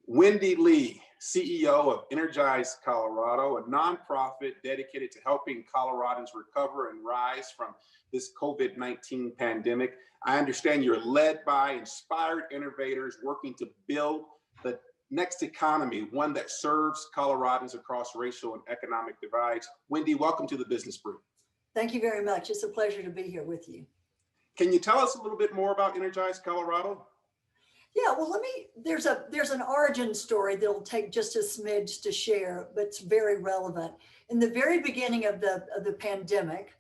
Wendy Lee, CEO of Energize Colorado, a nonprofit dedicated to helping Coloradans recover and rise from this COVID-19 pandemic. I understand you're led by inspired innovators working to build the next economy, one that serves Coloradans across racial and economic divides. Wendy, welcome to the Business Brew. Thank you very much. It's a pleasure to be here with you. Can you tell us a little bit more about Energize Colorado? Yeah, well, there's an origin story that'll take just a smidge to share, but it's very relevant. In the very beginning of the pandemic,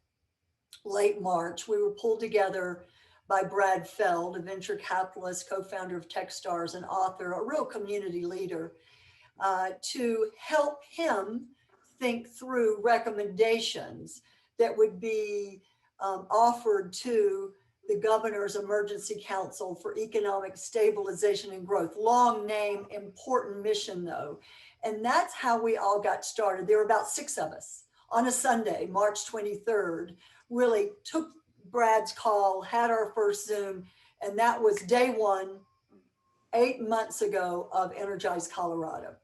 late March, we were pulled together by Brad Feld, a venture capitalist, co-founder of Techstars, an author, a real community leader, to help him think through recommendations that would be offered to the Governor's Emergency Council for Economic Stabilization and Growth. Long name, important mission though. And that's how we all got started. There were about 6 of us on a Sunday, March 23rd, really took Brad's call, had our first Zoom, and that was day one, 8 months ago, of Energize Colorado.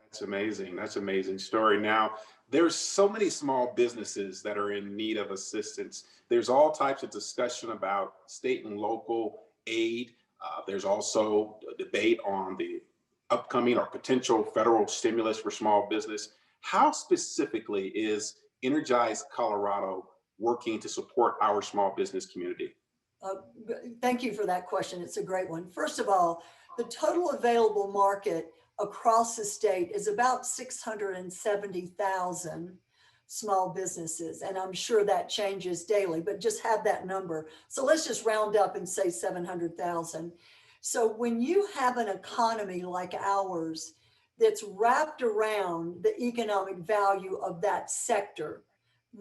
That's amazing. That's an amazing story. Now, there's so many small businesses that are in need of assistance. There's all types of discussion about state and local aid. There's also a debate on the upcoming or potential federal stimulus for small business. How specifically is Energize Colorado working to support our small business community? Thank you for that question. It's a great one. First of all, the total available market across the state is about 670,000 small businesses. And I'm sure that changes daily, but just have that number. So let's just round up and say 700,000. So when you have an economy like ours that's wrapped around the economic value of that sector,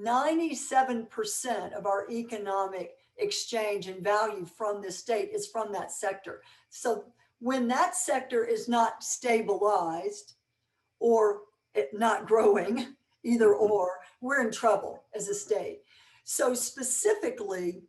97% of our economic exchange and value from this state is from that sector. So when that sector is not stabilized or not growing, either or, we're in trouble as a state. So specifically,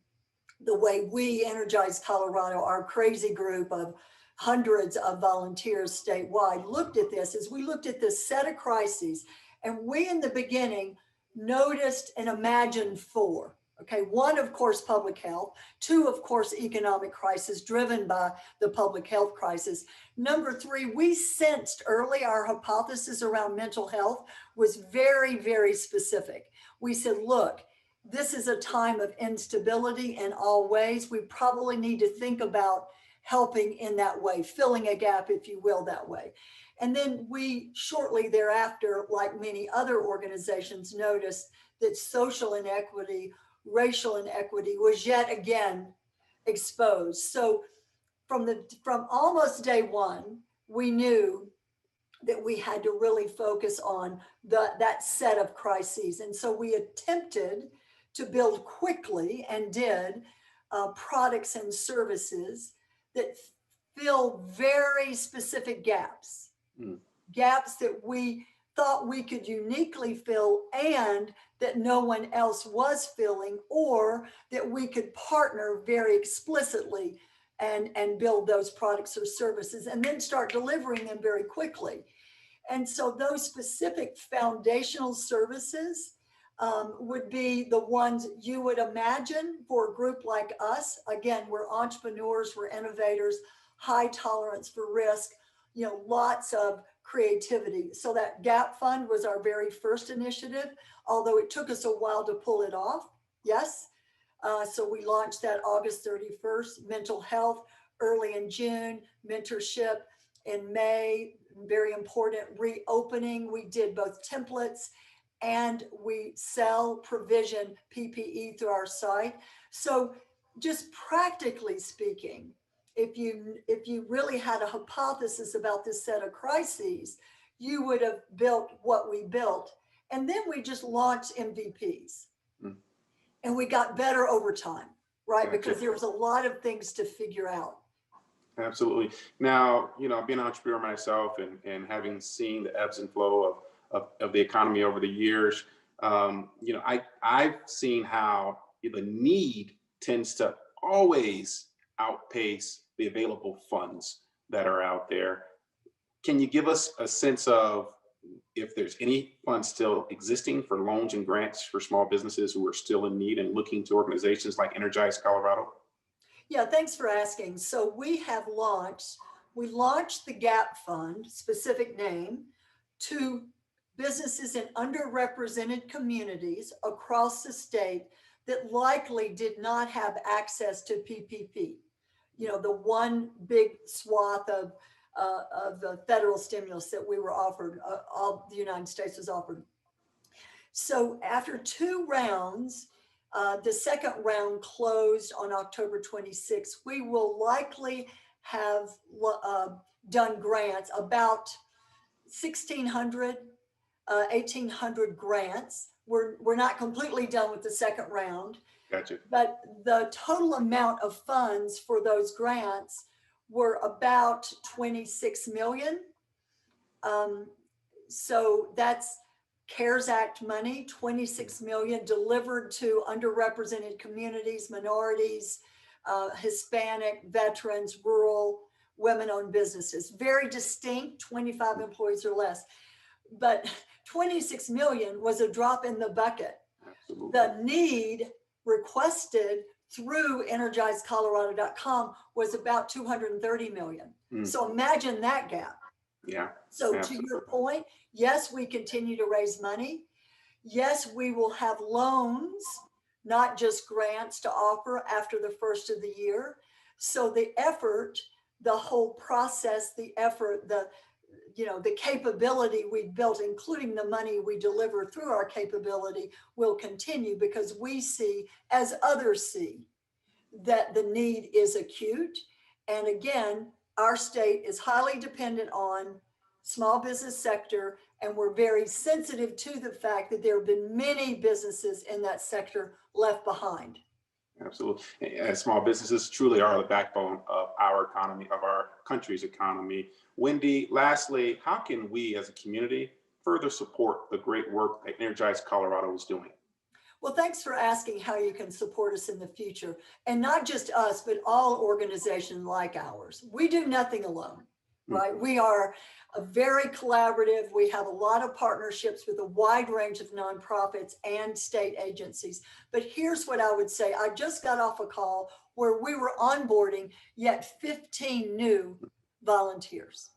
the way we Energize Colorado, our crazy group of hundreds of volunteers statewide, looked at this is we looked at this set of crises, and we in the beginning noticed and imagined 4. Okay, 1, of course, public health. 2, of course, economic crisis driven by the public health crisis. Number 3, we sensed early our hypothesis around mental health was very, very specific. We said, look, this is a time of instability in all ways. We probably need to think about helping in that way, filling a gap, if you will, that way. And then we shortly thereafter, like many other organizations, noticed that social inequity, racial inequity was yet again exposed. So from almost day one, we knew that we had to really focus on that set of crises. And so we attempted to build quickly and did products and services that fill very specific gaps, gaps that we thought we could uniquely fill and that no one else was filling, or that we could partner very explicitly and build those products or services and then start delivering them very quickly. And so those specific foundational services would be the ones you would imagine for a group like us. Again, we're entrepreneurs, we're innovators, high tolerance for risk, lots of creativity. So that GAP Fund was our very first initiative, although it took us a while to pull it off. Yes. So we launched that August 31st, mental health early in June, mentorship in May, very important reopening. We did both templates and we sell provision PPE through our site. So just practically speaking, if you really had a hypothesis about this set of crises, you would have built what we built. And then we just launched MVPs. And we got better over time, right? Gotcha. Because there was a lot of things to figure out. Absolutely. Now, being an entrepreneur myself and having seen the ebbs and flow of the economy over the years, I've seen how the need tends to always outpace the available funds. that are out there. Can you give us a sense of if there's any funds still existing for loans and grants for small businesses who are still in need and looking to organizations like Energize Colorado? Yeah, thanks for asking. So we launched the GAP Fund, specific name, to businesses in underrepresented communities across the state that likely did not have access to PPP. You know, the one big swath of the federal stimulus that we were offered, all the United States was offered. So after 2 rounds, the second round closed on October 26th. We will likely have done grants, about 1,600, 1,800 grants. We're not completely done with the second round, Gotcha. but the total amount of funds for those grants were about 26 million. So that's CARES Act money, 26 million delivered to underrepresented communities, minorities, Hispanic, veterans, rural, women-owned businesses. Very distinct, 25 employees or less. But 26 million was a drop in the bucket. Absolutely. The need requested through energizedcolorado.com was about 230 million. So imagine that gap. Yeah. So absolutely. to your point, yes, we continue to raise money. Yes, we will have loans, not just grants to offer after the first of the year. So the effort, the whole process, the effort, the capability we built, including the money we deliver through our capability, will continue because we see, as others see, that the need is acute. And again, our state is highly dependent on small business sector, and we're very sensitive to the fact that there have been many businesses in that sector left behind. Absolutely. And small businesses truly are the backbone of our economy, of our country's economy. Wendy, lastly, how can we as a community further support the great work that Energize Colorado is doing? Well, thanks for asking how you can support us in the future. And not just us, but all organizations like ours. We do nothing alone, right? We are very collaborative. We have a lot of partnerships with a wide range of nonprofits and state agencies. But here's what I would say. I just got off a call where we were onboarding yet 15 new volunteers.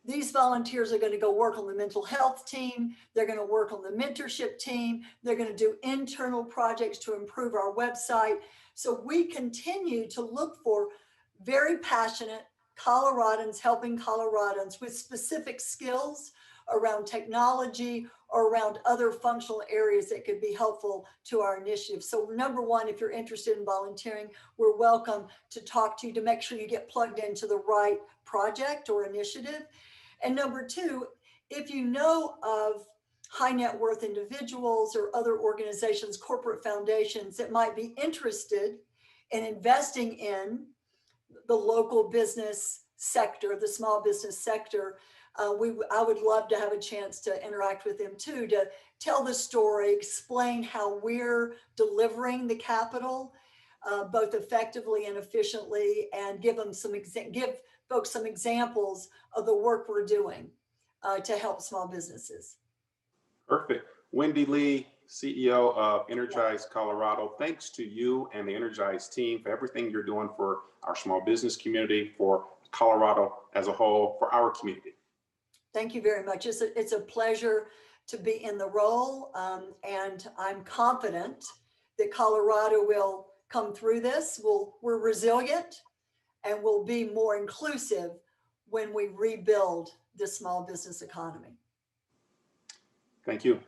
These volunteers are going to go work on the mental health team. They're going to work on the mentorship team. They're going to do internal projects to improve our website. So we continue to look for very passionate Coloradans helping Coloradans with specific skills around technology or around other functional areas that could be helpful to our initiative. So number one, if you're interested in volunteering, we're welcome to talk to you to make sure you get plugged into the right project or initiative. And number two, if you know of high net worth individuals or other organizations, corporate foundations that might be interested in investing in the local business sector, the small business sector, I would love to have a chance to interact with them too, to tell the story, explain how we're delivering the capital, both effectively and efficiently, and give folks some examples of the work we're doing to help small businesses. Perfect. Wendy Lee, CEO of Energize Colorado, thanks to you and the Energize team for everything you're doing for our small business community, for Colorado as a whole, for our community. Thank you very much. It's a pleasure to be in the role, and I'm confident that Colorado will come through this. We're resilient, and we'll be more inclusive when we rebuild the small business economy. Thank you.